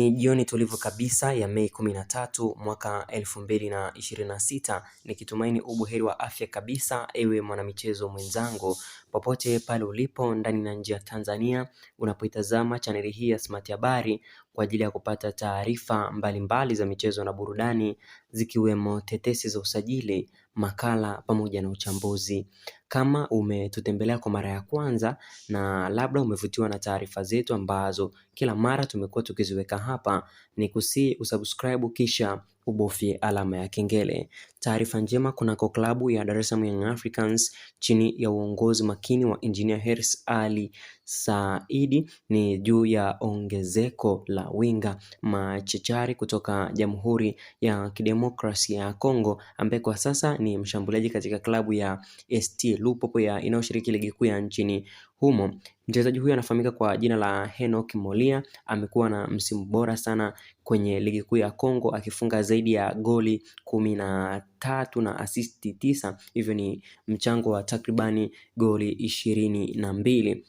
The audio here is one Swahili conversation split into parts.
Ni jioni tulivu kabisa ya Mei 13 mwaka 2026, nikitumaini ubuheri wa afya kabisa, ewe mwanamichezo mwenzangu popote pale ulipo ndani na nje ya Tanzania, unapoitazama chaneli hii ya Smart Habari kwa ajili ya kupata taarifa mbalimbali za michezo na burudani, zikiwemo tetesi za usajili, makala pamoja na uchambuzi. Kama umetutembelea kwa mara ya kwanza na labda umevutiwa na taarifa zetu ambazo kila mara tumekuwa tukiziweka hapa, ni kusi usubscribe kisha ubofye alama ya kengele. Taarifa njema kunako klabu ya Dar es Salaam Young Africans chini ya uongozi makini wa Engineer Hersi Ali Saidi ni juu ya ongezeko la winga machachari kutoka Jamhuri ya Kidemokrasia ya Kongo, ambaye kwa sasa ni mshambuliaji katika klabu ya ST Lupopo ya inayoshiriki ligi kuu ya nchini humo. Mchezaji huyu anafahamika kwa jina la Henock Molia, amekuwa na msimu bora sana kwenye ligi kuu ya Kongo akifunga zaidi ya goli 13 na asisti 9, hivyo ni mchango wa takribani goli 22.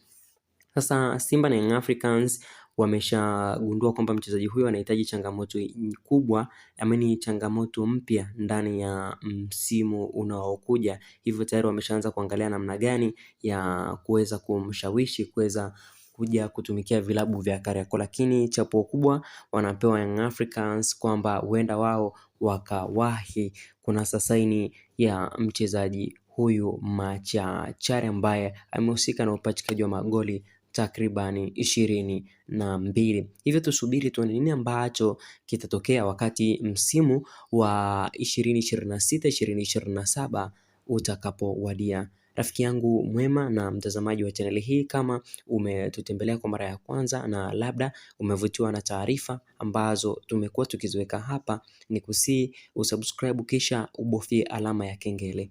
Sasa Simba na Young Africans wameshagundua kwamba mchezaji huyo anahitaji changamoto kubwa, ameni changamoto mpya ndani ya msimu unaokuja. Hivyo tayari wameshaanza kuangalia namna gani ya kuweza kumshawishi kuweza kuja kutumikia vilabu vya Kariakoo, lakini chapuo kubwa wanapewa Young Africans kwamba huenda wao wakawahi kuna sasaini ya mchezaji huyu machachari ambaye amehusika na upachikaji wa magoli takribani 22. Hivyo tusubiri tuone nini ambacho kitatokea wakati msimu wa 2026-2027 utakapowadia. Rafiki yangu mwema na mtazamaji wa chaneli hii, kama umetutembelea kwa mara ya kwanza na labda umevutiwa na taarifa ambazo tumekuwa tukiziweka hapa, ni kusi usubscribe kisha ubofye alama ya kengele.